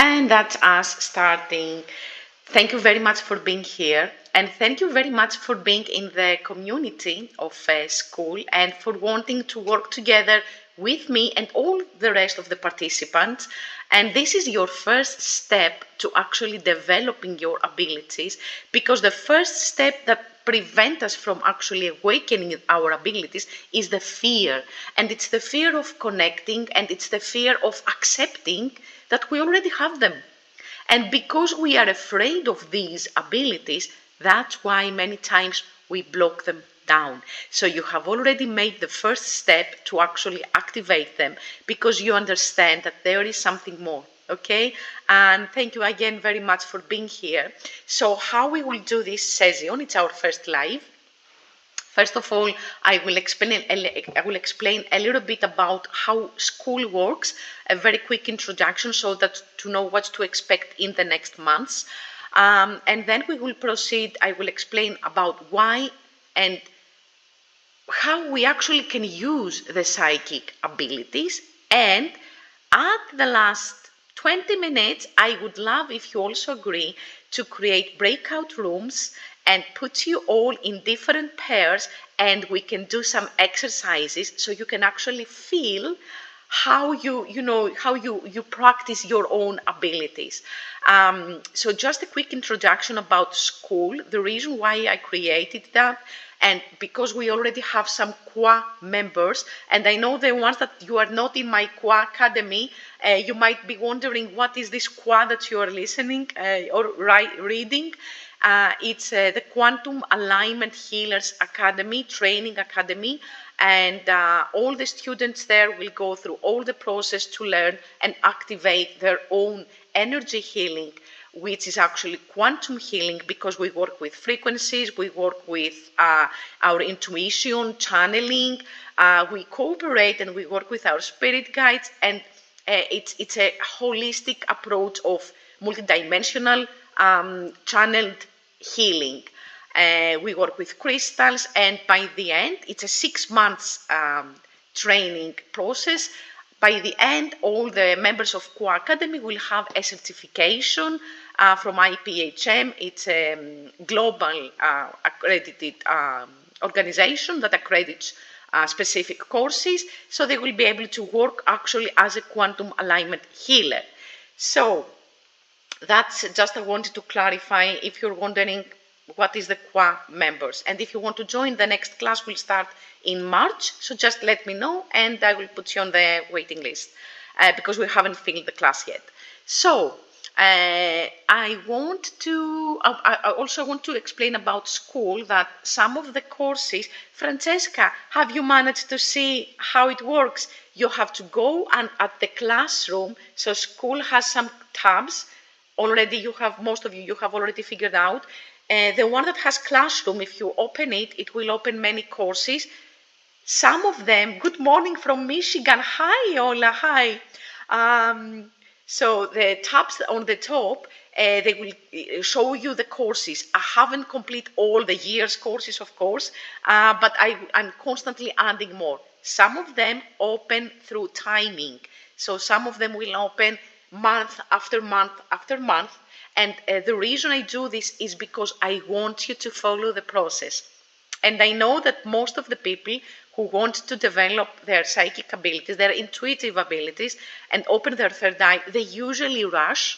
And that's us starting. Thank you very much for being here. And thank you very much for being in the community of school and for wanting to work together with me and all the rest of the participants. And this is your first step to actually developing your abilities, because the first step that prevent us from actually awakening our abilities is the fear. And it's the fear of connecting, and it's the fear of accepting that we already have them. And because we are afraid of these abilities, that's why many times we block them down. So you have already made the first step to actually activate them, because you understand that there is something more. Okay, and thank you again very much for being here. So how we will do this session, it's our first live. First of all, I will explain a little bit about how school works, a very quick introduction so that to know what to expect in the next months. And then we will proceed. I will explain about why and how we actually can use the psychic abilities. And at the last 20 minutes, I would love if you also agree to create breakout rooms and put you all in different pairs, and we can do some exercises so you can actually feel how you practice your own abilities. So just a quick introduction about school, the reason why I created that, and because we already have some QA members, and I know the ones that you are not in my QA Academy, you might be wondering what is this QA that you are listening or reading. It's the Quantum Alignment Healers Academy, Training Academy, and all the students there will go through all the process to learn and activate their own energy healing, which is actually quantum healing, because we work with frequencies, we work with our intuition, channeling, we cooperate and we work with our spirit guides, and it's a holistic approach of multidimensional channeled healing. We work with crystals, and by the end, it's a 6 months training process. By the end, all the members of QA Academy will have a certification from IPHM. It's a global accredited organization that accredits specific courses, so they will be able to work actually as a quantum alignment healer. So that's just I wanted to clarify if you're wondering what is the QA members. And if you want to join, the next class will start in March, so just let me know and I will put you on the waiting list because we haven't filled the class yet. So I also want to explain about school, that some of the courses, Francesca, have you managed to see how it works? You have to go and at the classroom, so school has some tabs. Already most of you have already figured out. The one that has classroom, if you open it, it will open many courses. Some of them, good morning from Michigan. Hi, Ola, hi. So the tabs on the top, they will show you the courses. I haven't completed all the year's courses, of course, but I'm constantly adding more. Some of them open through timing. So some of them will open month after month after month. And the reason I do this is because I want you to follow the process. And I know that most of the people who want to develop their psychic abilities, their intuitive abilities, and open their third eye, they usually rush.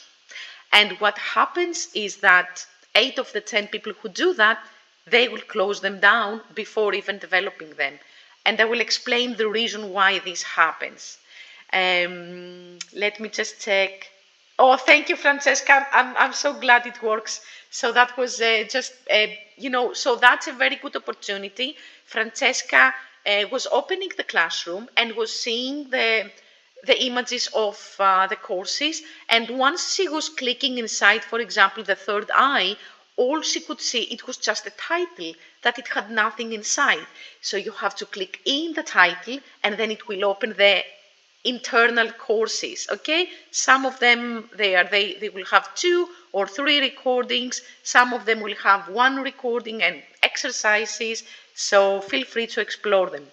And what happens is that 8 of the 10 people who do that, they will close them down before even developing them. And I will explain the reason why this happens. Let me just check. Oh, thank you, Francesca. I'm so glad it works. So that was so that's a very good opportunity. Francesca was opening the classroom and was seeing the images of the courses. And once she was clicking inside, for example, the third eye, all she could see, it was just a title, that it had nothing inside. So you have to click in the title and then it will open the internal courses. Okay, some of them they will have 2 or 3 recordings, some of them will have 1 recording and exercises, so feel free to explore them.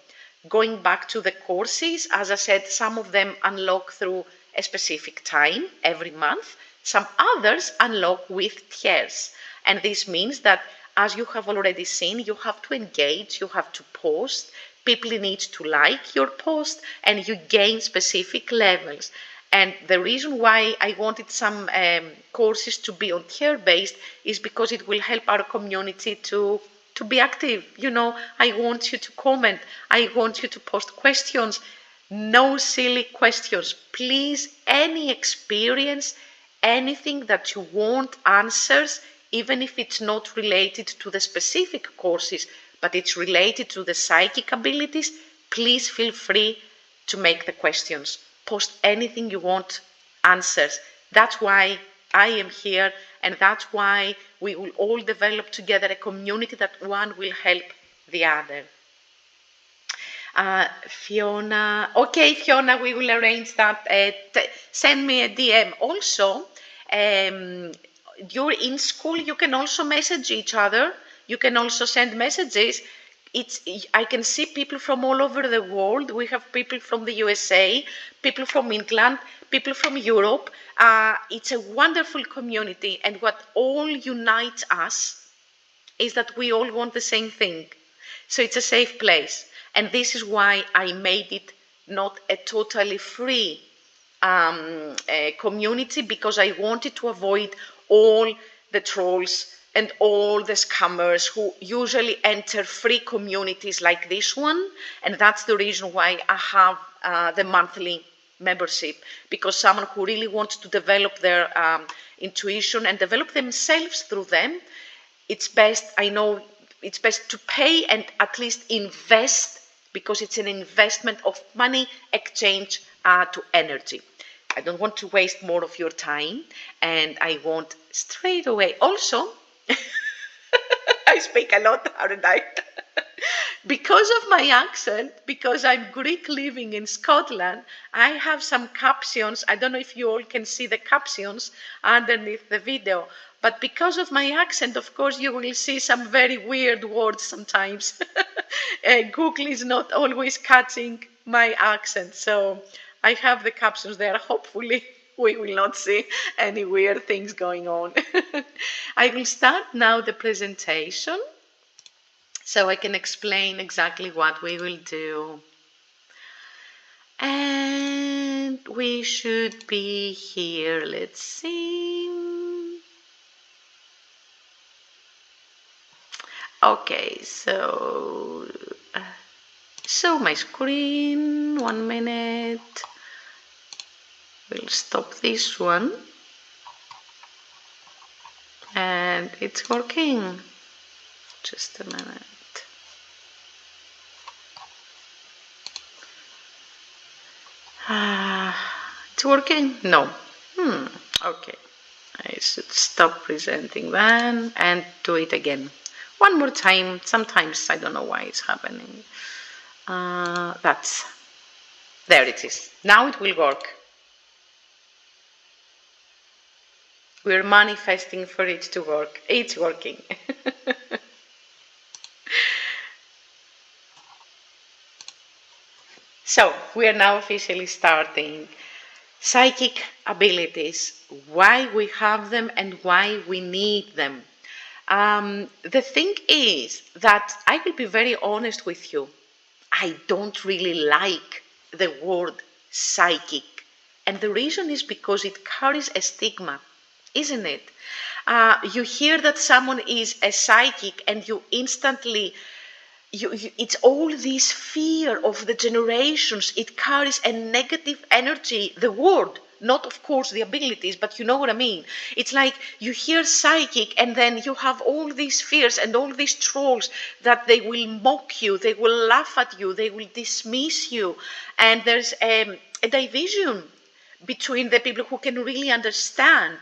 Going back to the courses, as I said, some of them unlock through a specific time every month. Some others unlock with tiers. And this means that, as you have already seen, you have to engage, you have to post, people need to like your post, and you gain specific levels. And the reason why I wanted some courses to be on tier based is because it will help our community to be active. You know, I want you to comment, I want you to post questions. No silly questions. Please, any experience, anything that you want answers, even if it's not related to the specific courses, but it's related to the psychic abilities, please feel free to make the questions. Post anything you want answers. That's why I am here, and that's why we will all develop together a community that one will help the other. Fiona, okay, Fiona, we will arrange that. Send me a DM. Also, you're in school, you can also message each other. You can also send messages. I can see people from all over the world. We have people from the USA, people from England, people from Europe. It's a wonderful community, and what all unites us is that we all want the same thing. So it's a safe place. And this is why I made it not a totally free community, because I wanted to avoid all the trolls and all the scammers who usually enter free communities like this one. And that's the reason why I have the monthly membership, because someone who really wants to develop their intuition and develop themselves through them, it's best, I know, it's best to pay and at least invest, because it's an investment of money exchange to energy. I don't want to waste more of your time, and I want straight away. Also, I speak a lot, aren't I? Because of my accent, because I'm Greek living in Scotland, I have some captions. I don't know if you all can see the captions underneath the video, but because of my accent, of course, you will see some very weird words sometimes. Google is not always catching my accent, so I have the captions there. Hopefully, we will not see any weird things going on. I will start now the presentation, so I can explain exactly what we will do. And we should be here. Let's see. Okay, so show my screen. 1 minute. We'll stop this one. And it's working. Just a minute. It's working? No. Okay. I should stop presenting then and do it again. One more time. Sometimes I don't know why it's happening. There it is. Now it will work. We're manifesting for it to work. It's working. So, we are now officially starting. Psychic abilities, why we have them and why we need them. The thing is that I will be very honest with you. I don't really like the word psychic. And the reason is because it carries a stigma, isn't it? You hear that someone is a psychic and you instantly it's all this fear of the generations. It carries a negative energy, the word, not of course the abilities, but you know what I mean. It's like you hear psychic and then you have all these fears and all these trolls that they will mock you, they will laugh at you, they will dismiss you. And there's a division between the people who can really understand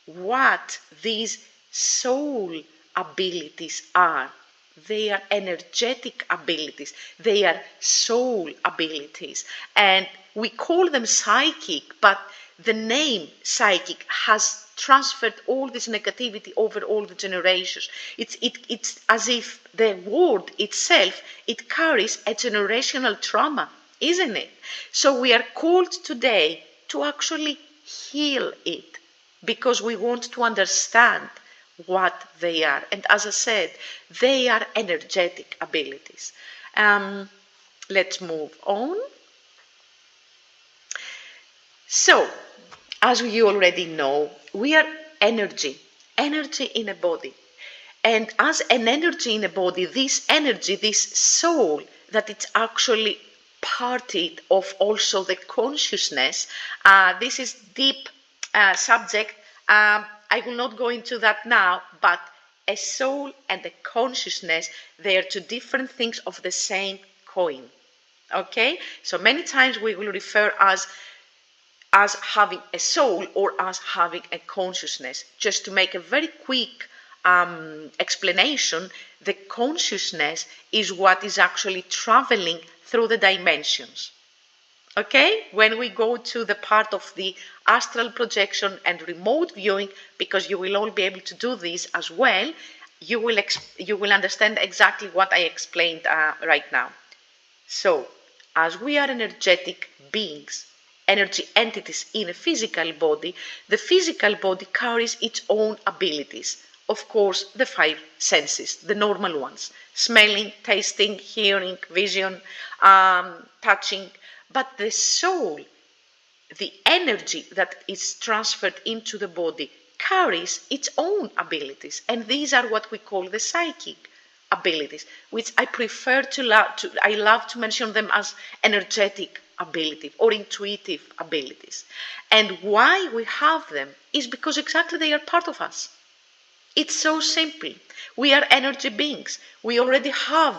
what these soul abilities are. They are energetic abilities. They are soul abilities. And we call them psychic, but the name psychic has transferred all this negativity over all the generations. It's as if the word itself, it carries a generational trauma, isn't it? So we are called today to actually heal it, because we want to understand what they are. And as I said, they are energetic abilities. Let's move on. So, as you already know, we are energy in a body. And as an energy in a body, this energy, this soul, that it's actually parted of also the consciousness. This is deep subject. I will not go into that now, but a soul and a consciousness, they are two different things of the same coin. Okay? So many times we will refer as having a soul or as having a consciousness. Just to make a very quick explanation, the consciousness is what is actually traveling through the dimensions. Okay, when we go to the part of the astral projection and remote viewing, because you will all be able to do this as well, you will understand exactly what I explained right now. So, as we are energetic beings, energy entities in a physical body, the physical body carries its own abilities. Of course, the five senses, the normal ones: smelling, tasting, hearing, vision, touching. But the soul, the energy that is transferred into the body, carries its own abilities. And these are what we call the psychic abilities, which I prefer I love to mention them as energetic ability or intuitive abilities. And why we have them is because exactly they are part of us. It's so simple. We are energy beings. We already have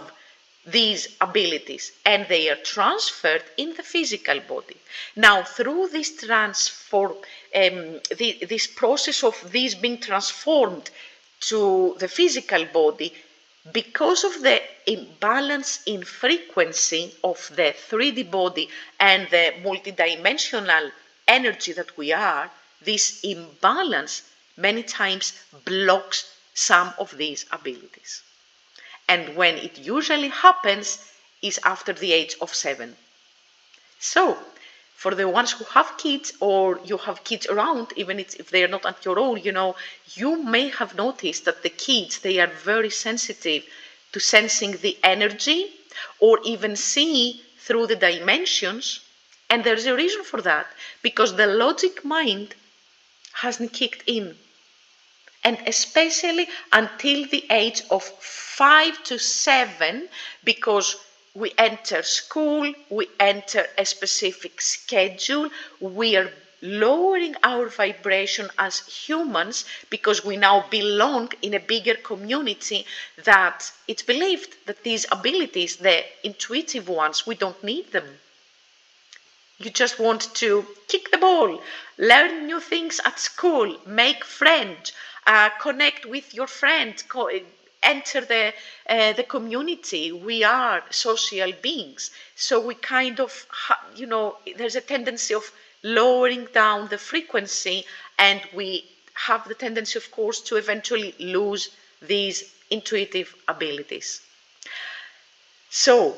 these abilities, and they are transferred in the physical body. Now, through this this process of these being transformed to the physical body, because of the imbalance in frequency of the 3D body and the multidimensional energy that we are, this imbalance many times blocks some of these abilities. And when it usually happens is after the age of 7. So, for the ones who have kids, or you have kids around, even if they are not at your own, you may have noticed that the kids, they are very sensitive to sensing the energy or even see through the dimensions. And there's a reason for that, because the logic mind hasn't kicked in. And especially until the age of 5 to 7, because we enter school, we enter a specific schedule, we are lowering our vibration as humans, because we now belong in a bigger community, that it's believed that these abilities, the intuitive ones, we don't need them. You just want to kick the ball, learn new things at school, make friends, connect with your friends, enter the community. We are social beings. So we kind of, there's a tendency of lowering down the frequency, and we have the tendency, of course, to eventually lose these intuitive abilities. So,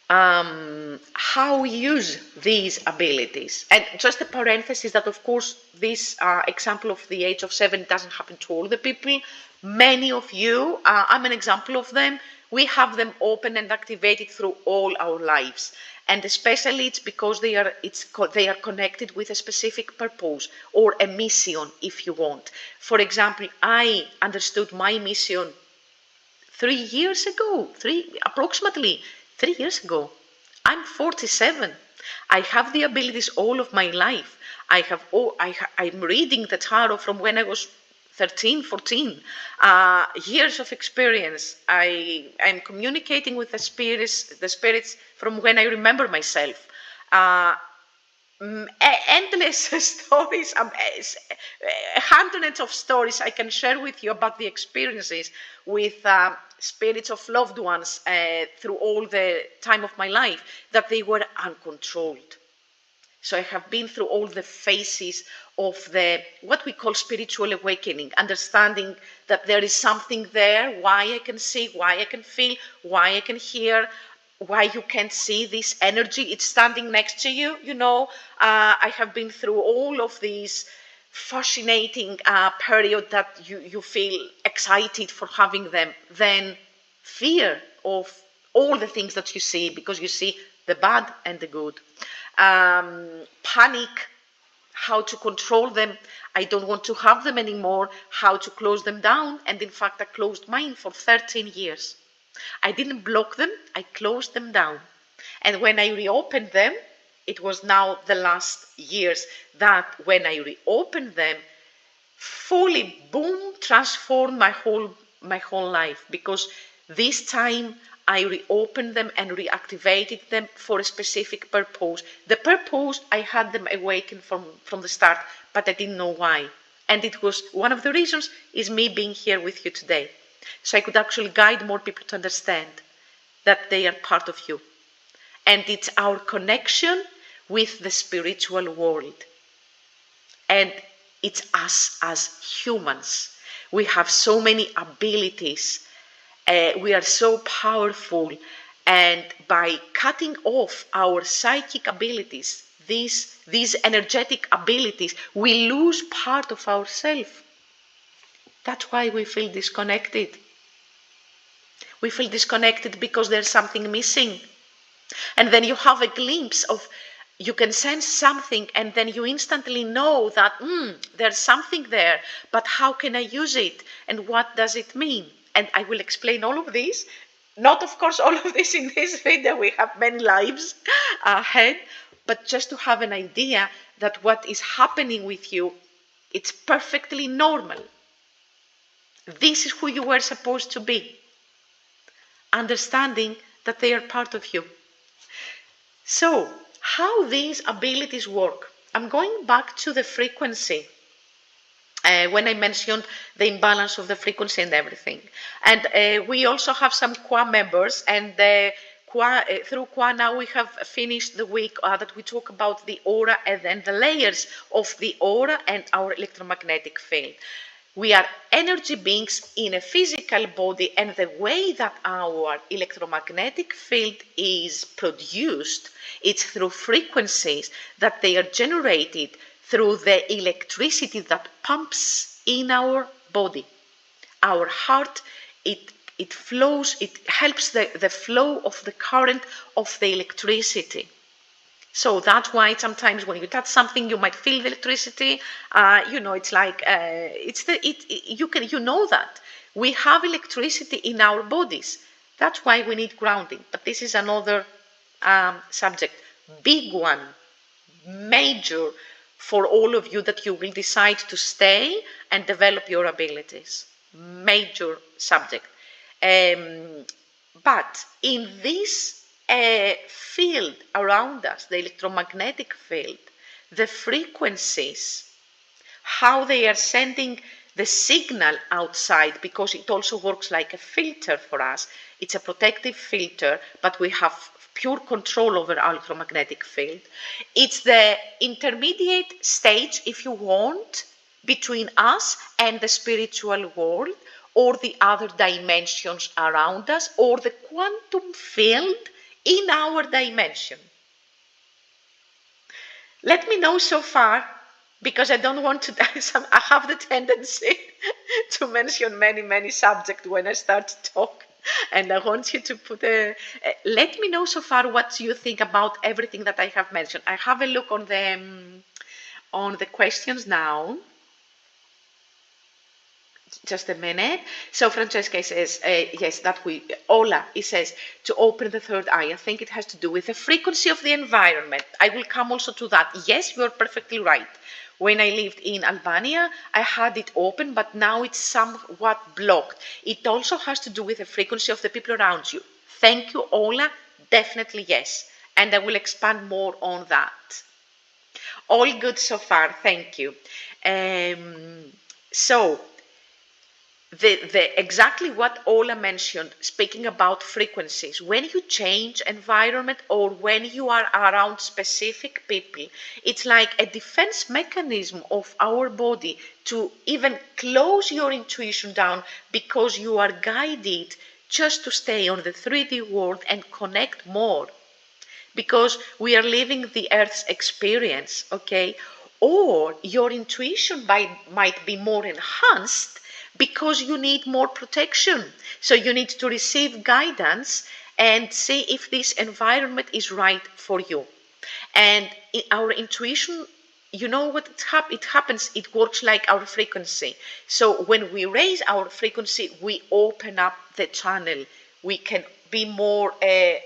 how we use these abilities. And just a parenthesis that, of course, this example of the age of 7 doesn't happen to all the people. Many of you, I'm an example of them, we have them open and activated through all our lives. And especially it's because they are connected with a specific purpose or a mission, if you want. For example, I understood my mission 3 years ago, approximately 3 years ago. I'm 47. I have the abilities all of my life. I'm reading the tarot from when I was 13, 14. Years of experience. I'm communicating with the spirits from when I remember myself. Endless stories, hundreds of stories I can share with you about the experiences with spirits of loved ones through all the time of my life, that they were uncontrolled. So I have been through all the phases of what we call spiritual awakening, understanding that there is something there, why I can see, why I can feel, why I can hear, why you can't see this energy. It's standing next to you. I have been through all of these fascinating period that you feel excited for having them, then fear of all the things that you see, because you see the bad and the good. Panic, how to control them. I don't want to have them anymore, how to close them down. And in fact, I closed mine for 13 years. I didn't block them, I closed them down. And when I reopened them, it was now the last years that when I reopened them, fully, boom, transformed my whole life. Because this time I reopened them and reactivated them for a specific purpose. The purpose, I had them awaken from the start, but I didn't know why. And it was one of the reasons is me being here with you today. So I could actually guide more people to understand that they are part of you. And it's our connection with the spiritual world. And it's us as humans. We have so many abilities. We are so powerful. And by cutting off our psychic abilities, these energetic abilities, we lose part of ourselves. That's why we feel disconnected. We feel disconnected because there's something missing. And then you have a glimpse of, you can sense something, and then you instantly know that there's something there, but how can I use it? And what does it mean? And I will explain all of this. Not, of course, all of this in this video. We have many lives ahead, but just to have an idea that what is happening with you, it's perfectly normal. This is who you were supposed to be. Understanding that they are part of you. So, how these abilities work? I'm going back to the frequency. When I mentioned the imbalance of the frequency and everything. And we also have some QA members, and through QA now we have finished the week that we talk about the aura and then the layers of the aura and our electromagnetic field. We are energy beings in a physical body, and the way that our electromagnetic field is produced, it's through frequencies that they are generated through the electricity that pumps in our body. Our heart, it flows, it helps the flow of the current of the electricity. So that's why sometimes when you touch something, you might feel the electricity. It's like you know that we have electricity in our bodies. That's why we need grounding. But this is another subject, big one, major for all of you that you will decide to stay and develop your abilities. Major subject. But in this field around us, the electromagnetic field, the frequencies, how they are sending the signal outside, because it also works like a filter for us. It's a protective filter, but we have pure control over our electromagnetic field. It's the intermediate stage, if you want, between us and the spiritual world, or the other dimensions around us, or the quantum field in our dimension. Let me know so far, because I don't want to, I have the tendency to mention many subjects when I start to talk. And I want you to let me know so far what you think about everything that I have mentioned. I have a look on the questions now. Just a minute. So Francesca says, yes, Ola, it says, to open the third eye. I think it has to do with the frequency of the environment. I will come also to that. Yes, you're perfectly right. When I lived in Albania, I had it open, but now it's somewhat blocked. It also has to do with the frequency of the people around you. Thank you, Ola. Definitely yes. And I will expand more on that. All good so far. Thank you. So, exactly what Ola mentioned, speaking about frequencies, when you change environment or when you are around specific people, it's like a defense mechanism of our body to even close your intuition down, because you are guided just to stay on the 3D world and connect more, because we are living the Earth's experience, okay? Or your intuition might be more enhanced because you need more protection. So you need to receive guidance and see if this environment is right for you. And our intuition, you know what it happens, it works like our frequency. So when we raise our frequency, we open up the channel. We can be more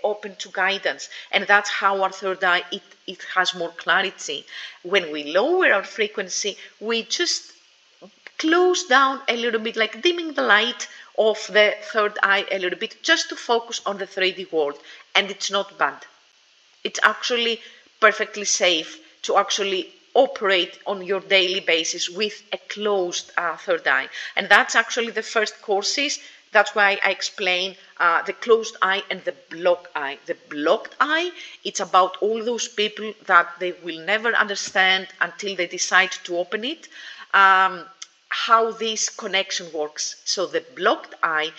open to guidance. And that's how our third eye, it has more clarity. When we lower our frequency, we just close down a little bit, like dimming the light of the third eye a little bit, just to focus on the 3D world. And it's not bad. It's actually perfectly safe to actually operate on your daily basis with a closed third eye. And that's actually the first courses. That's why I explain the closed eye and the blocked eye. The blocked eye, it's about all those people that they will never understand until they decide to open it, how this connection works. So the blocked eye,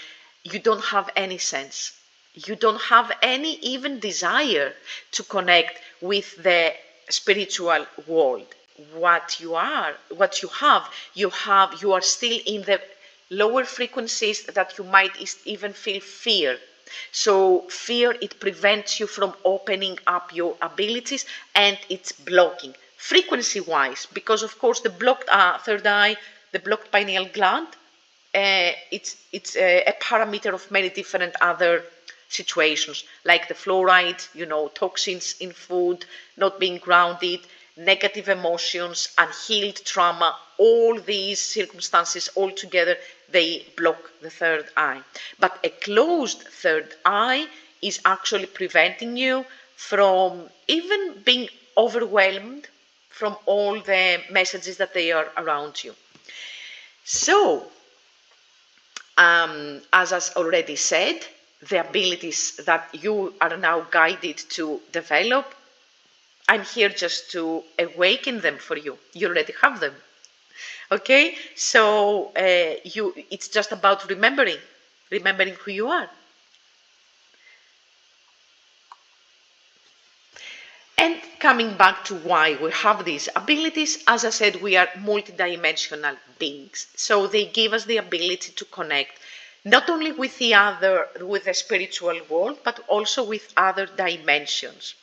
you don't have any sense. You don't have any even desire to connect with the spiritual world. What you are, what you are still in the lower frequencies that you might even feel fear. So fear, it prevents you from opening up your abilities, and it's blocking frequency wise, because of course the blocked third eye, the blocked pineal gland, it's a parameter of many different other situations, like the fluoride, toxins in food, not being grounded, negative emotions, unhealed trauma. All these circumstances all together, they block the third eye. But a closed third eye is actually preventing you from even being overwhelmed from all the messages that they are around you. So, as I already said, the abilities that you are now guided to develop, I'm here just to awaken them for you. You already have them. Okay? So it's just about remembering who you are. And coming back to why we have these abilities, as I said, we are multidimensional beings. So they give us the ability to connect not only with with the spiritual world, but also with other dimensions.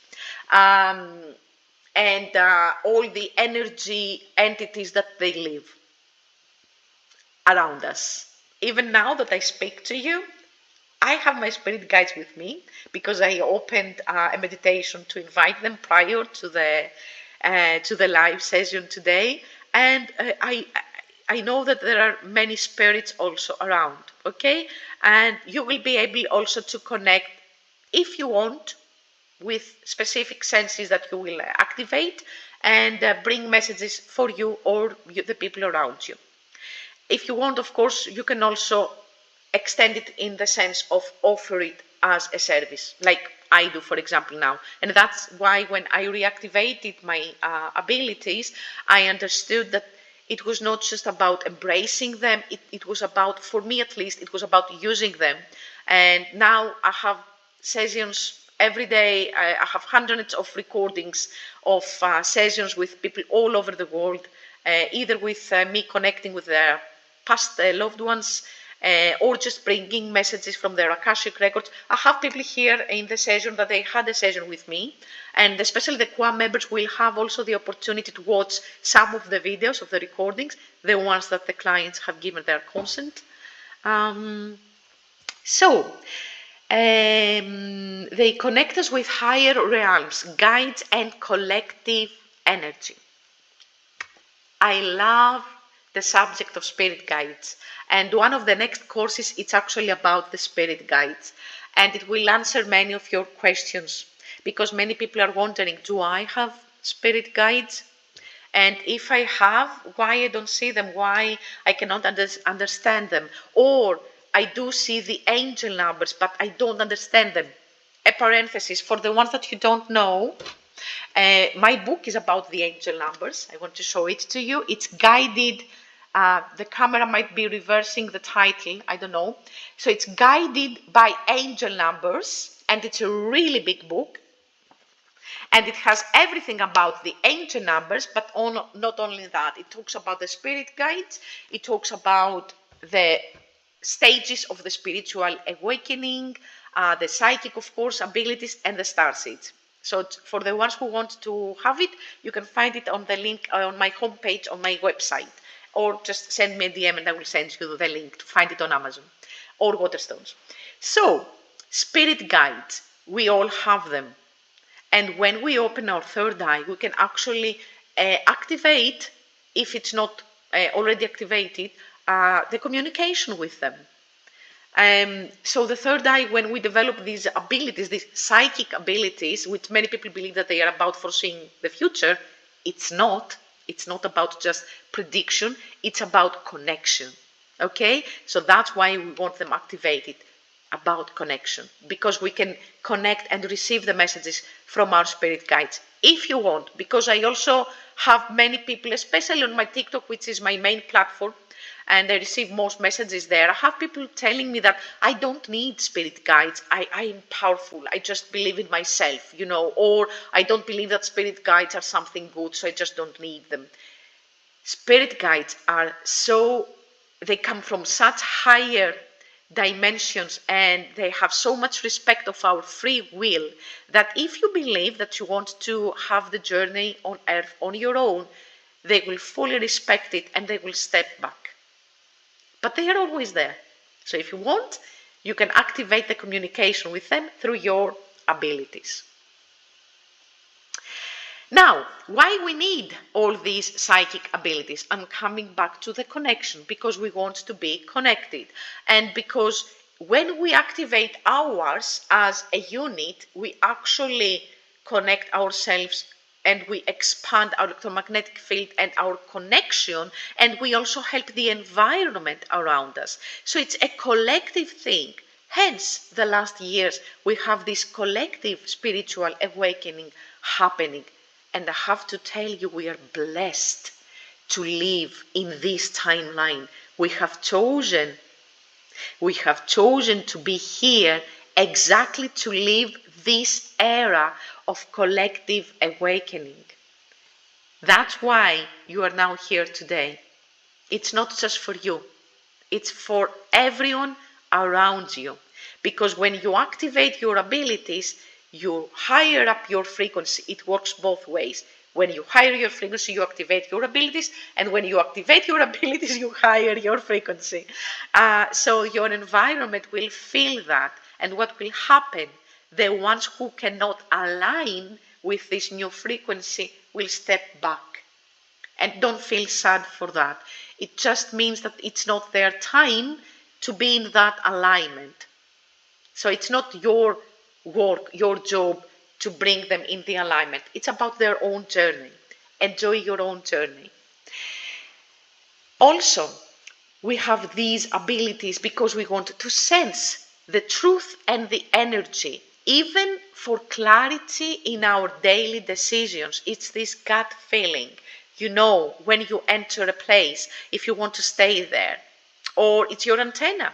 And all the energy entities that they live around us. Even now that I speak to you, I have my spirit guides with me, because I opened a meditation to invite them prior to the live session today, and I know that there are many spirits also around. Okay, and you will be able also to connect, if you want, with specific senses that you will activate and bring messages for you or the people around you. If you want, of course, you can also extend it in the sense of offer it as a service, like I do, for example, now. And that's why when I reactivated my abilities, I understood that it was not just about embracing them, it was about, for me at least, it was about using them. And now I have sessions every day. I have hundreds of recordings of sessions with people all over the world, either with me connecting with their past loved ones, or just bringing messages from their Akashic records. I have people here in the session that they had a session with me, and especially the QA members will have also the opportunity to watch some of the videos of the recordings, the ones that the clients have given their consent. They connect us with higher realms, guides, and collective energy. I love the subject of spirit guides, and one of the next courses, it's actually about the spirit guides, and it will answer many of your questions, because many people are wondering, do I have spirit guides? And if I have, why I don't see them, why I cannot understand them, or I do see the angel numbers but I don't understand them. A parenthesis for the ones that you don't know, my book is about the angel numbers. I want to show it to you. It's guided The camera might be reversing the title, I don't know. So it's Guided by Angel Numbers, and it's a really big book. And it has everything about the angel numbers, but not only that. It talks about the spirit guides. It talks about the stages of the spiritual awakening, the psychic, of course, abilities, and the star seeds. So for the ones who want to have it, you can find it on the link on my homepage on my website, or just send me a DM and I will send you the link to find it on Amazon or Waterstones. So spirit guides, we all have them. And when we open our third eye, we can actually activate, if it's not already activated, the communication with them. So the third eye, when we develop these abilities, these psychic abilities, which many people believe that they are about foreseeing the future, it's not. It's not about just prediction. It's about connection. Okay? So that's why we want them activated, about connection, because we can connect and receive the messages from our spirit guides if you want, because I also have many people, especially on my TikTok, which is my main platform, and I receive most messages there. I have people telling me that I don't need spirit guides, I am powerful, I just believe in myself, or I don't believe that spirit guides are something good, so I just don't need them. Spirit guides are they come from such higher dimensions, and they have so much respect of our free will, that if you believe that you want to have the journey on earth on your own, they will fully respect it and they will step back. But they are always there. So if you want, you can activate the communication with them through your abilities. Now, why we need all these psychic abilities? I'm coming back to the connection, because we want to be connected. And because when we activate ours as a unit, we actually connect ourselves and we expand our electromagnetic field and our connection, and we also help the environment around us. So it's a collective thing. Hence, the last years, we have this collective spiritual awakening happening. And I have to tell you, we are blessed to live in this timeline. We have chosen to be here exactly to live this era of collective awakening. That's why you are now here today. It's not just for you. It's for everyone around you. Because when you activate your abilities, you higher up your frequency. It works both ways. When you higher your frequency, you activate your abilities. And when you activate your abilities, you higher your frequency. So your environment will feel that. And what will happen? The ones who cannot align with this new frequency will step back. And don't feel sad for that. It just means that it's not their time to be in that alignment. So it's not your work, your job to bring them in the alignment. It's about their own journey. Enjoy your own journey. Also, we have these abilities because we want to sense the truth and the energy, even for clarity in our daily decisions. It's this gut feeling. When you enter a place, if you want to stay there, or it's your antenna,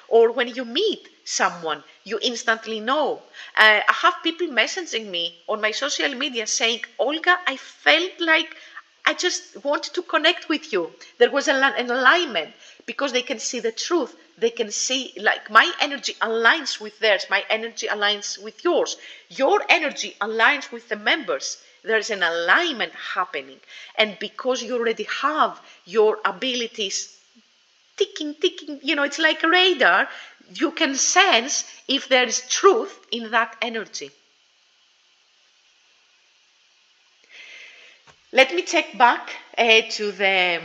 or when you meet someone, you instantly know. I have people messaging me on my social media saying, Olga, I felt like I just wanted to connect with you. There was an alignment, because they can see the truth. They can see, like, my energy aligns with theirs. My energy aligns with yours. Your energy aligns with the members. There's an alignment happening. And because you already have your abilities ticking, it's like a radar. You can sense if there is truth in that energy. Let me take back to the,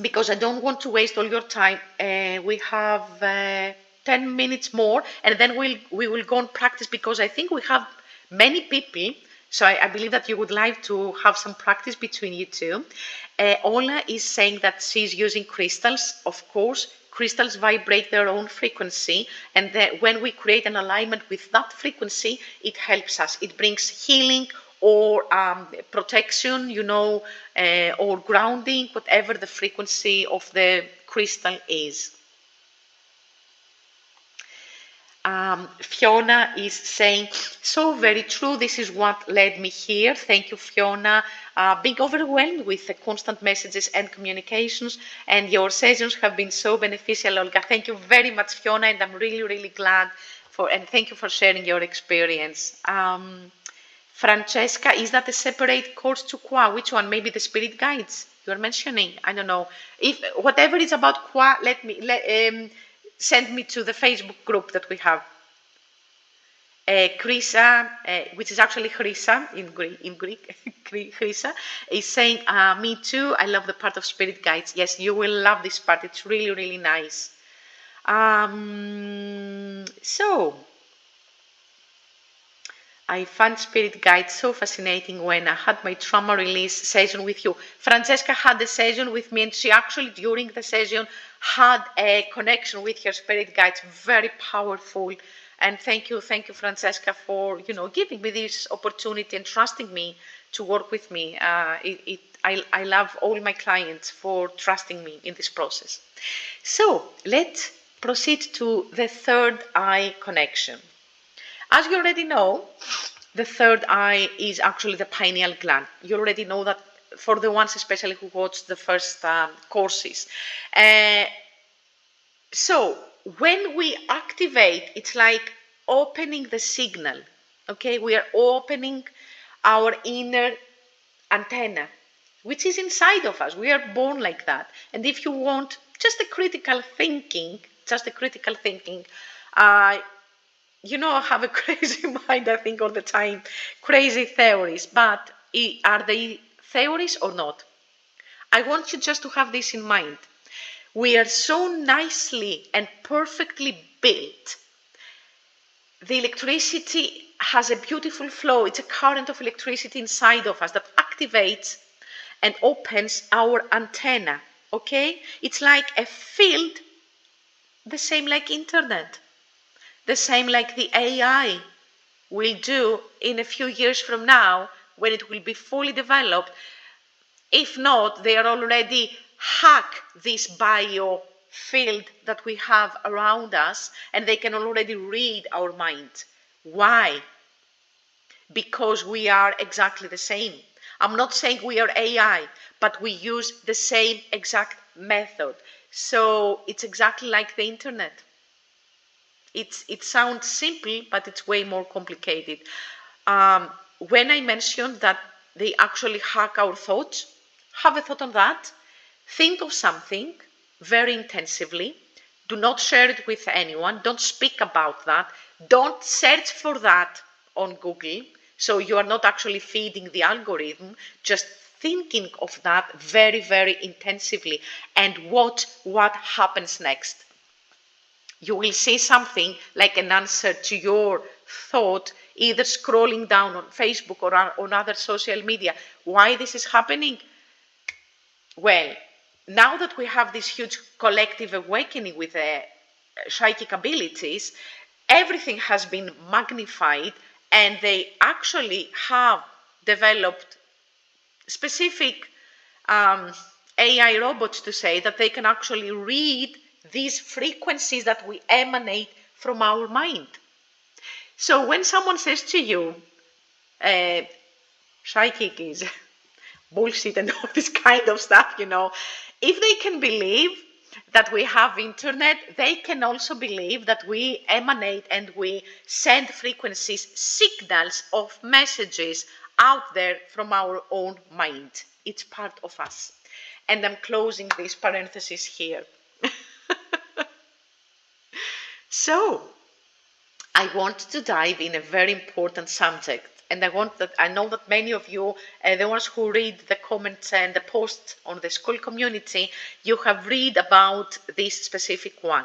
because I don't want to waste all your time. We have 10 minutes more, and then we will go on practice, because I think we have many people. So I believe that you would like to have some practice between you two. Ola is saying that she's using crystals. Of course, crystals vibrate their own frequency, and when we create an alignment with that frequency, it helps us. It brings healing or protection, or grounding, whatever the frequency of the crystal is. Fiona is saying, so very true, this is what led me here. Thank you, Fiona. Being overwhelmed with the constant messages and communications, and your sessions have been so beneficial, Olga. Thank you very much, Fiona, and I'm really, really glad and thank you for sharing your experience. Francesca, is that a separate course to Qua? Which one? Maybe the spirit guides you're mentioning? I don't know. If whatever is about Qua, send me to the Facebook group that we have. Krisa, which is actually Chryssa in Greek, Chryssa, is saying, me too, I love the part of spirit guides. Yes, you will love this part. It's really, really nice. So, I found spirit guides so fascinating when I had my trauma release session with you. Francesca had a session with me, and she actually, during the session, had a connection with her spirit guides. Very powerful. And thank you, Francesca, for giving me this opportunity and trusting me to work with me. I love all my clients for trusting me in this process. So let's proceed to the third eye connection. As you already know, the third eye is actually the pineal gland. You already know that for the ones especially who watched the first courses. So when we activate, it's like opening the signal, okay? We are opening our inner antenna, which is inside of us. We are born like that. And if you want just a critical thinking, I have a crazy mind, I think, all the time, crazy theories, but are they theories or not? I want you just to have this in mind. We are so nicely and perfectly built. The electricity has a beautiful flow. It's a current of electricity inside of us that activates and opens our antenna, okay? It's like a field, the same like internet, the same like the AI will do in a few years from now when it will be fully developed. If not, they are already hack this bio field that we have around us, and they can already read our mind. Why? Because we are exactly the same. I'm not saying we are AI, but we use the same exact method. So it's exactly like the internet. It sounds simple, but it's way more complicated. When I mentioned that they actually hack our thoughts, have a thought on that. Think of something very intensively. Do not share it with anyone. Don't speak about that. Don't search for that on Google. So you are not actually feeding the algorithm, just thinking of that very, very intensively and watch what happens next. You will see something like an answer to your thought, either scrolling down on Facebook or on other social media. Why this is happening? Well, now that we have this huge collective awakening with psychic abilities, everything has been magnified, and they actually have developed specific AI robots to say that they can actually read these frequencies that we emanate from our mind. So when someone says to you, psychic is bullshit and all this kind of stuff, if they can believe that we have internet, they can also believe that we emanate and we send frequencies, signals of messages out there from our own mind. It's part of us. And I'm closing this parenthesis here. So, I want to dive in a very important subject, and I know that many of you, the ones who read the comments and the posts on the school community, you have read about this specific one.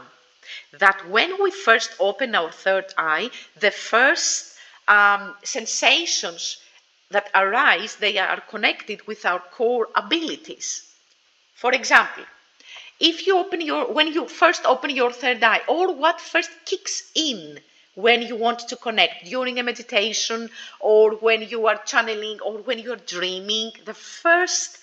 That when we first open our third eye, the first sensations that arise, they are connected with our core abilities. For example, when you first open your third eye, or what first kicks in when you want to connect during a meditation, or when you are channeling, or when you're dreaming, the first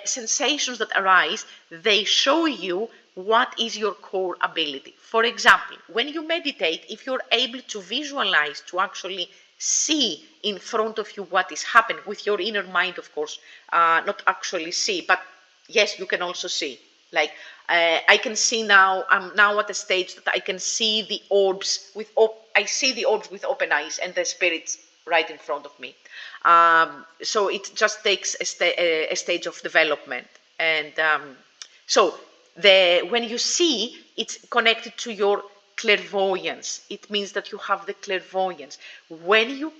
sensations that arise, they show you what is your core ability. For example, when you meditate, if you're able to visualize, to actually see in front of you what is happening with your inner mind, of course, not actually see, but yes, you can also see. Like I can see now, I'm now at a stage that I can see the orbs with, I see the orbs with open eyes and the spirits right in front of me. So it just takes a stage of development. And so when you see, it's connected to your clairvoyance. It means that you have the clairvoyance. When you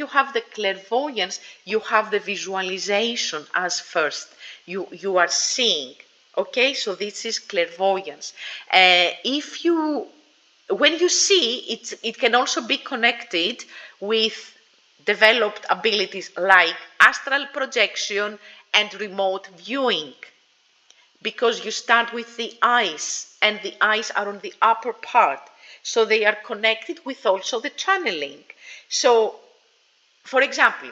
have the clairvoyance, you have the visualization as first. You are seeing. Okay, so this is clairvoyance. When you see, it can also be connected with developed abilities like astral projection and remote viewing, because you start with the eyes, and the eyes are on the upper part, so they are connected with also the channeling. So, for example,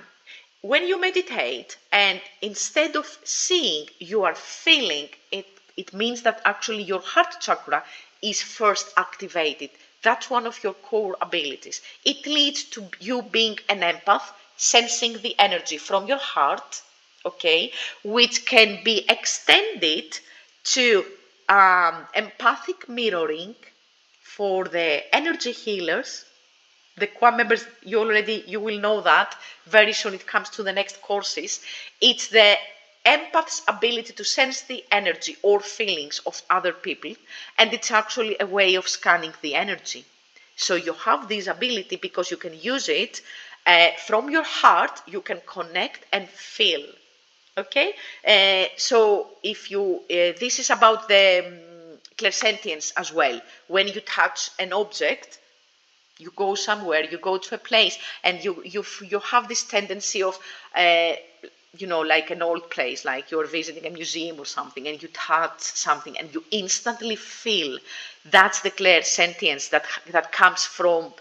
when you meditate and instead of seeing, you are feeling, it means that actually your heart chakra is first activated. That's one of your core abilities. It leads to you being an empath, sensing the energy from your heart, okay, which can be extended to empathic mirroring for the energy healers. The QA members, you will know that very soon. It comes to the next courses. It's the empath's ability to sense the energy or feelings of other people, and it's actually a way of scanning the energy. So you have this ability because you can use it from your heart. You can connect and feel. Okay, so if you, this is about the clairsentience as well. When you touch an object, you go somewhere, you go to a place, and you have this tendency of, like an old place, like you're visiting a museum or something, and you touch something, and you instantly feel. That's the clairsentience that comes from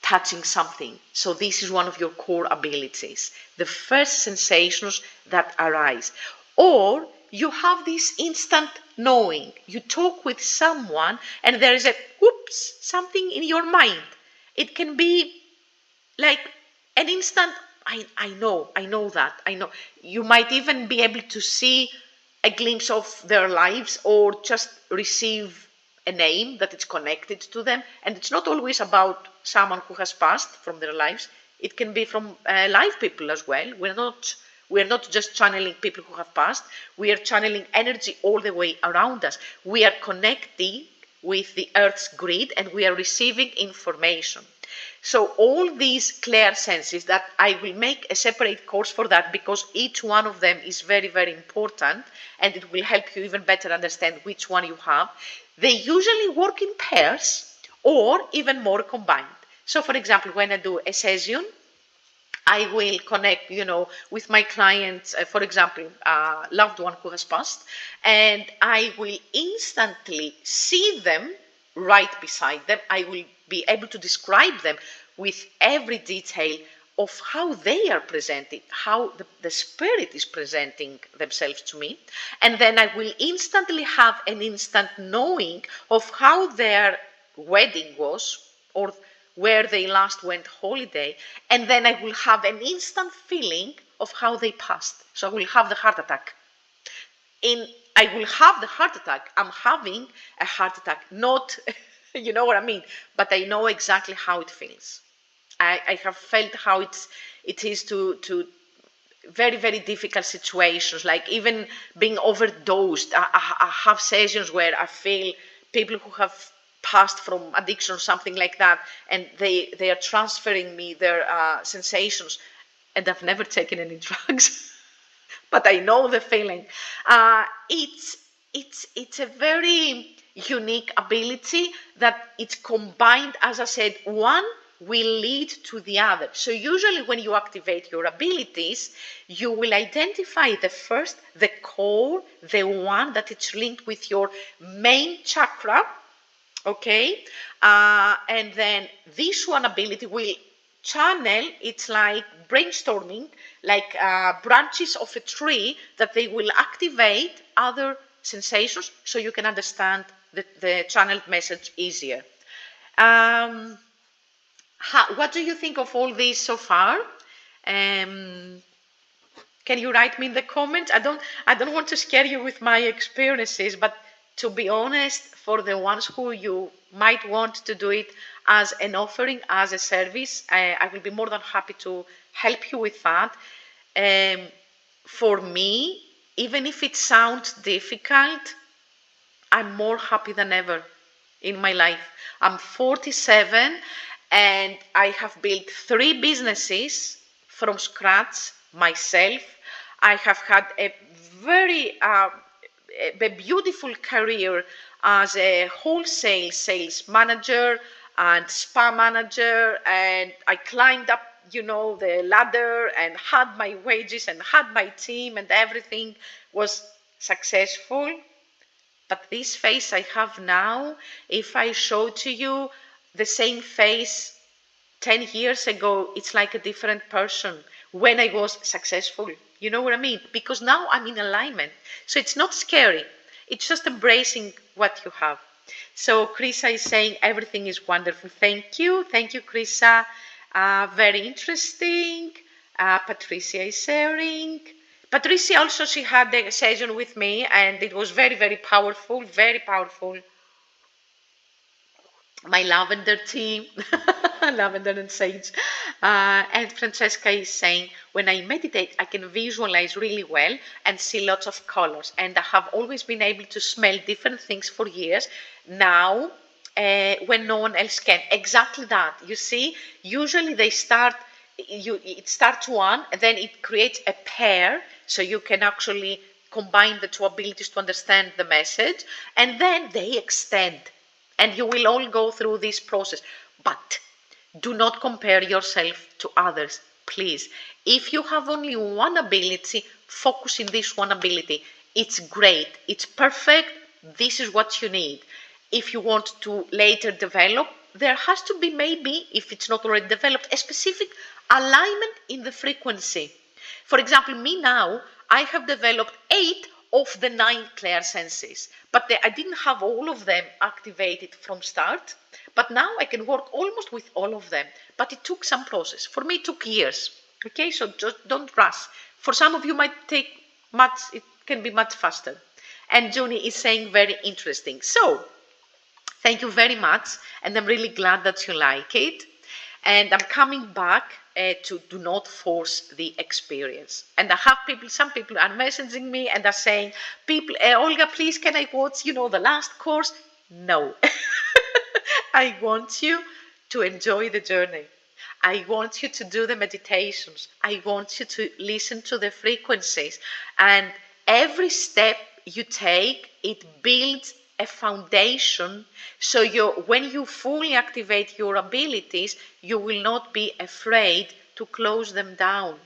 touching something. So this is one of your core abilities, the first sensations that arise. Or you have this instant knowing. You talk with someone and there is a whoops, something in your mind. It can be like an instant, I know that, I know. You might even be able to see a glimpse of their lives, or just receive a name that is connected to them. And it's not always about someone who has passed from their lives. It can be from live people as well. We're not just channeling people who have passed. We are channeling energy all the way around us. We are connecting with the Earth's grid, and we are receiving information. So all these clear senses, that I will make a separate course for that, because each one of them is very, very important, and it will help you even better understand which one you have. They usually work in pairs or even more combined. So for example, when I do a session, I will connect, with my clients, for example, a loved one who has passed, and I will instantly see them right beside them. I will be able to describe them with every detail of how they are presenting, how the spirit is presenting themselves to me. And then I will instantly have an instant knowing of how their wedding was, or where they last went holiday, and then I will have an instant feeling of how they passed. So I will have the heart attack. I will have the heart attack. I'm having a heart attack, not, you know what I mean, but I know exactly how it feels. I have felt how it is to very, very difficult situations, like even being overdosed. I have sessions where I feel people who have passed from addiction or something like that, and they are transferring me their sensations, and I've never taken any drugs, but I know the feeling. It's a very unique ability that it's combined. As I said, one will lead to the other. So usually when you activate your abilities, you will identify the core, the one that is linked with your main chakra, Okay, and then this one ability will channel, it's like brainstorming, like branches of a tree that they will activate other sensations so you can understand the channeled message easier. um, what do you think of all this so far? um, can you write me in the comments? I don't want to scare you with my experiences, but to be honest, for the ones who you might want to do it as an offering, as a service, I will be more than happy to help you with that. Um, for me, even if it sounds difficult, I'm more happy than ever in my life. I'm 47 and I have built 3 businesses from scratch myself. I have had a very a beautiful career as a wholesale sales manager and spa manager, and I climbed up, the ladder and had my wages and had my team, and everything was successful. But this face I have now, if I show to you the same face 10 years ago, it's like a different person when I was successful. You know what I mean? Because now I'm in alignment. So it's not scary. It's just embracing what you have. So Krisa is saying everything is wonderful. Thank you. Thank you, Krisa. Very interesting. Patricia is sharing. Patricia also, she had a session with me and it was very, very powerful, very powerful. My lavender tea, lavender and sage. And Francesca is saying, when I meditate, I can visualize really well and see lots of colors. And I have always been able to smell different things for years. Now, when no one else can. Exactly that. You see, usually it starts one, and then it creates a pair, so you can actually combine the 2 abilities to understand the message, and then they extend. And you will all go through this process. But do not compare yourself to others, please. If you have only one ability, focus in this one ability. It's great, it's perfect, this is what you need. If you want to later develop, there has to be, maybe, if it's not already developed, a specific alignment in the frequency. For example, me now, I have developed 8 of the 9 clear senses, but I didn't have all of them activated from start. But now I can work almost with all of them. But it took some process. For me, it took years. Okay, so just don't rush. For some of you, might take much. It can be much faster. And Juni is saying very interesting. So thank you very much, and I'm really glad that you like it. And I'm coming back to do not force the experience. And I have people, some people are messaging me and are saying, "People, Olga, please, can I watch, the last course?" No, I want you to enjoy the journey. I want you to do the meditations. I want you to listen to the frequencies. And every step you take, it builds a foundation. So when you fully activate your abilities, you will not be afraid to close them down.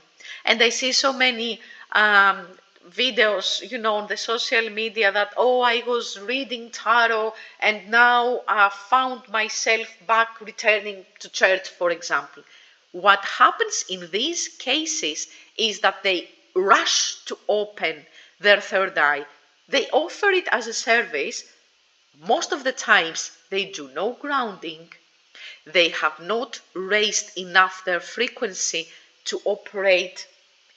And I see so many videos, on the social media that, oh, I was reading tarot and now I found myself back returning to church, for example. What happens in these cases is that they rush to open their third eye. They offer it as a service. Most of the times they do no grounding. They have not raised enough their frequency to operate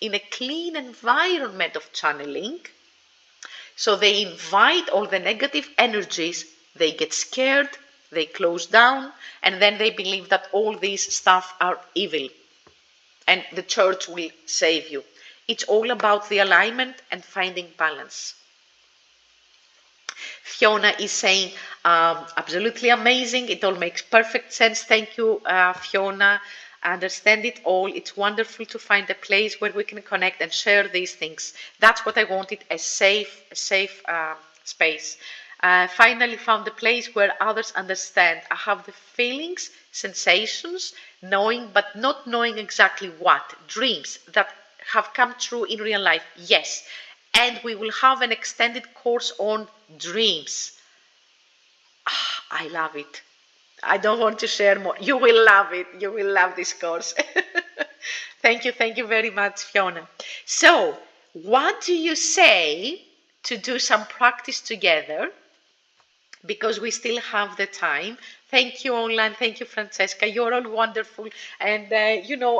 in a clean environment of channeling. So they invite all the negative energies, they get scared, they close down, and then they believe that all these stuff are evil and the church will save you. It's all about the alignment and finding balance. Fiona is saying, absolutely amazing. It all makes perfect sense. Thank you, Fiona. I understand it all. It's wonderful to find a place where we can connect and share these things. That's what I wanted, a safe space. Finally found a place where others understand. I have the feelings, sensations, knowing, but not knowing exactly what. Dreams that have come true in real life. Yes. And we will have an extended course on dreams. I love it. I don't want to share more. You will love it. You will love this course. Thank you very much, Fiona. So, what do you say to do some practice together? Because we still have the time. Thank you, Online. Thank you, Francesca. You're all wonderful and,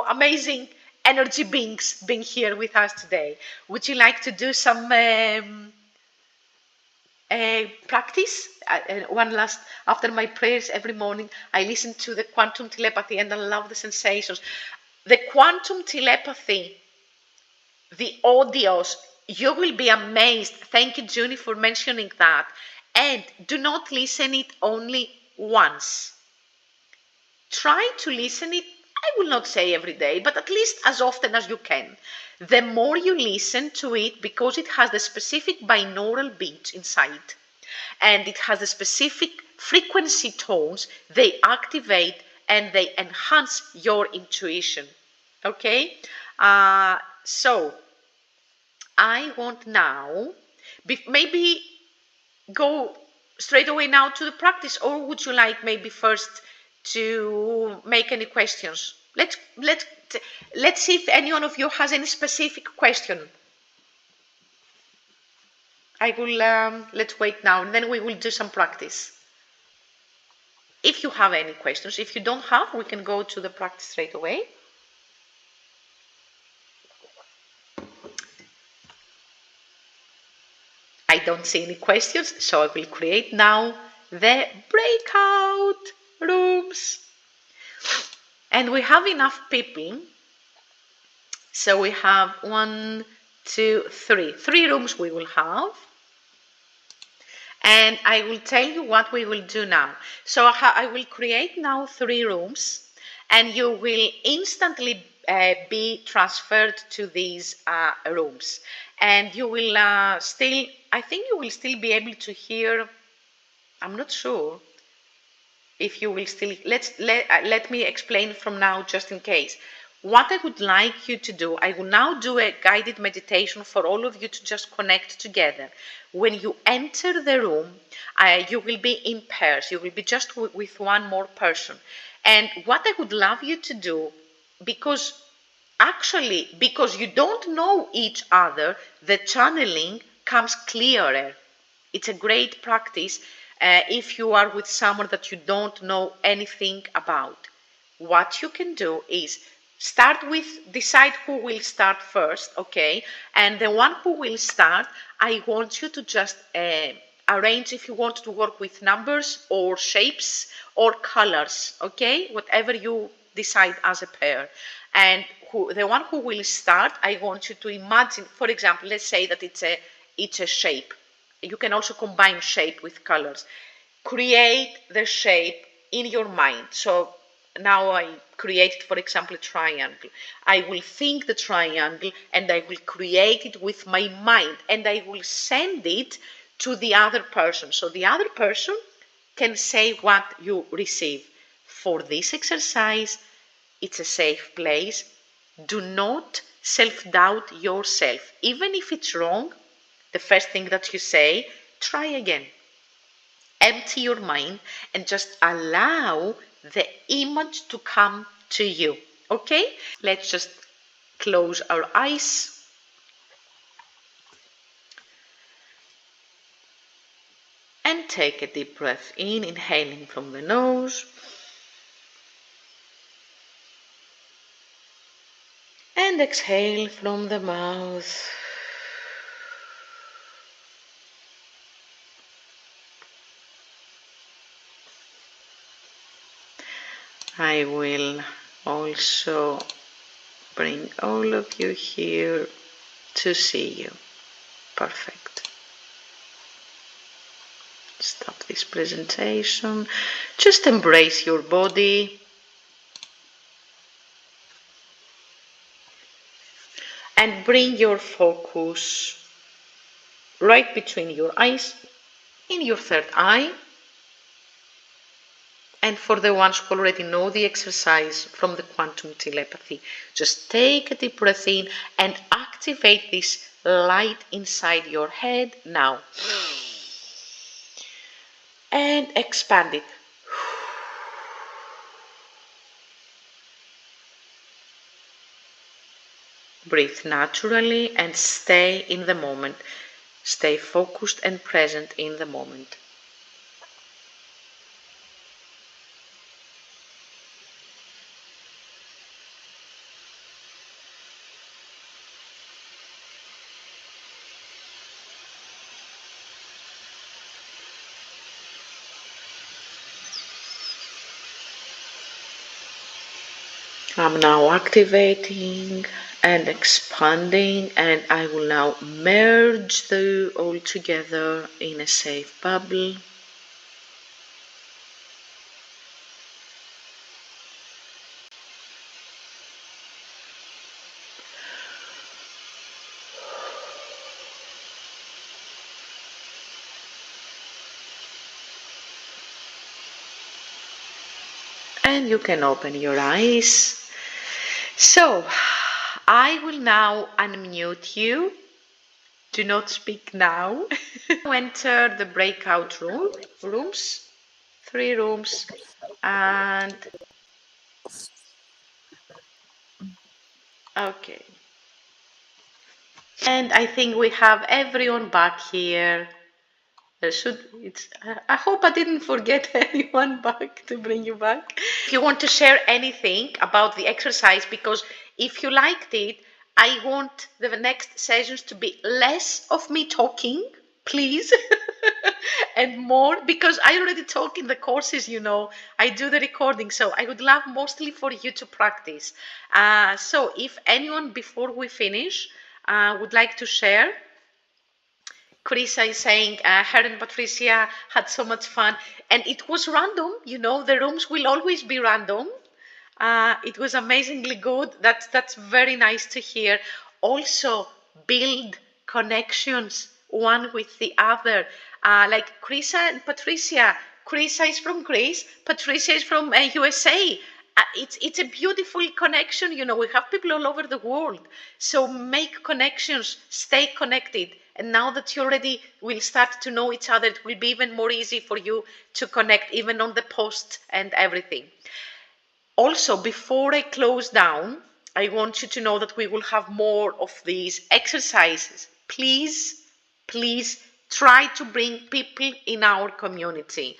amazing energy beings being here with us today. Would you like to do some practice? One last, after my prayers every morning, I listen to the quantum telepathy and I love the sensations. The quantum telepathy, the audios, you will be amazed. Thank you, Junie, for mentioning that. And do not listen it only once. Try to listen it, I will not say every day, but at least as often as you can. The more you listen to it, because it has the specific binaural beats inside, and it has the specific frequency tones, they activate and they enhance your intuition. Okay? So, I want now, maybe go straight away now to the practice, or would you like maybe first to make any questions? Let's see if any one of you has any specific question. I will let's wait now and then we will do some practice. If you have any questions, if you don't have, we can go to the practice straight away. I don't see any questions, so I will create now the breakout rooms. And we have enough people. So we have 1, 2, 3. 3 rooms we will have. And I will tell you what we will do now. So I will create now 3 rooms, and you will instantly be transferred to these rooms. And you will still, I think you will still be able to hear, I'm not sure if you will still, let me explain from now just in case. What I would like you to do, I will now do a guided meditation for all of you to just connect together. When you enter the room, you will be in pairs. You will be just with one more person. And what I would love you to do, because you don't know each other, the channeling comes clearer. It's a great practice if you are with someone that you don't know anything about. What you can do is decide who will start first, okay? And the one who will start, I want you to just arrange if you want to work with numbers or shapes or colors, okay? Whatever you decide as a pair. And the one who will start, I want you to imagine, for example, let's say that it's a shape. You can also combine shape with colors. Create the shape in your mind. So now I created, for example, a triangle. I will think the triangle and I will create it with my mind and I will send it to the other person. So the other person can say what you receive. For this exercise, it's a safe place. Do not self-doubt yourself. Even if it's wrong, the first thing that you say, try again. Empty your mind and just allow the image to come to you. Okay? Let's just close our eyes. And take a deep breath in, inhaling from the nose. And exhale from the mouth. I will also bring all of you here to see you. Perfect. Stop this presentation. Just embrace your body. And bring your focus right between your eyes, in your third eye. And for the ones who already know the exercise from the quantum telepathy, just take a deep breath in and activate this light inside your head now. and expand it. Breathe naturally and stay in the moment. Stay focused and present in the moment. I'm now activating and expanding, and I will now merge them all together in a safe bubble. And you can open your eyes. So, I will now unmute you. Do not speak now. Enter the breakout rooms, 3 rooms, and okay. And I think we have everyone back here. I hope I didn't forget anyone back to bring you back. If you want to share anything about the exercise, because if you liked it, I want the next sessions to be less of me talking, please, and more, because I already talk in the courses, I do the recording, so I would love mostly for you to practice. So if anyone before we finish would like to share. Carissa is saying her and Patricia had so much fun, and it was random. The rooms will always be random. It was amazingly good. That's very nice to hear. Also, build connections one with the other. Like Carissa and Patricia. Carissa is from Greece. Patricia is from USA. It's a beautiful connection. We have people all over the world. So make connections, stay connected. And now that you already will start to know each other, it will be even more easy for you to connect, even on the post and everything. Also, before I close down, I want you to know that we will have more of these exercises. Please, please try to bring people in our community.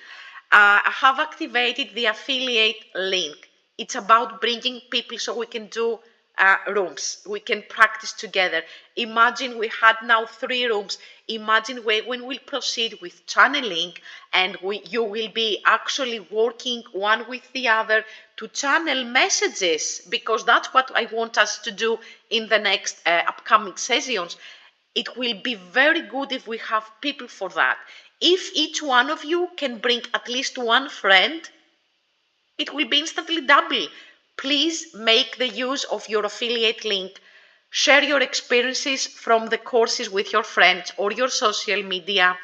I have activated the affiliate link. It's about bringing people so we can do rooms. We can practice together. Imagine we had now 3 rooms. Imagine when we proceed with channeling, and you will be actually working one with the other to channel messages, because that's what I want us to do in the next upcoming sessions. It will be very good if we have people for that. If each one of you can bring at least one friend, it will be instantly double. Please make the use of your affiliate link. Share your experiences from the courses with your friends or your social media.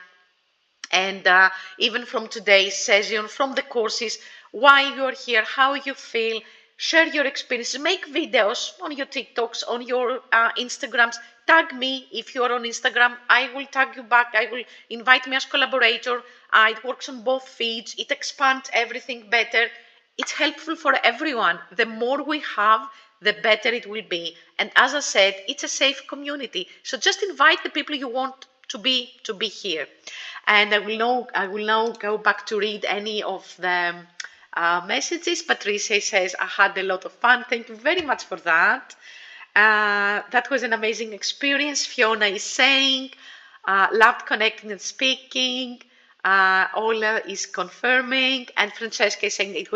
And even from today's session, from the courses, why you're here, how you feel. Share your experiences. Make videos on your TikToks, on your Instagrams. Tag me if you are on Instagram. I will tag you back. I will invite me as collaborator. It works on both feeds. It expands everything better. It's helpful for everyone. The more we have, the better it will be. And as I said, it's a safe community. So just invite the people you want to be here. And I will now go back to read any of the messages. Patricia says, I had a lot of fun. Thank you very much for that. That was an amazing experience. Fiona is saying, loved connecting and speaking. Ola is confirming, and Francesca is saying it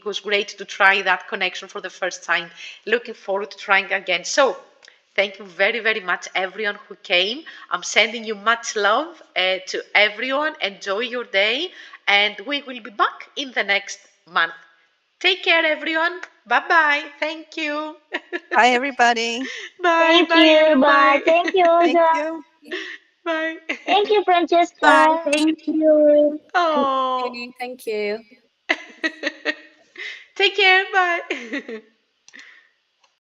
was great to try that connection for the first time. Looking forward to trying again. So thank you very, very much, everyone who came. I'm sending you much love to everyone. Enjoy your day, and we will be back in the next month. Take care, everyone. Bye-bye. Thank you. Bye, everybody. Bye. Thank Bye, you. Bye. everybody. Thank you, Thank Olga. you. Bye. Thank you, Bye. Francesca. Thank you. Oh. Thank you. Take care. Bye.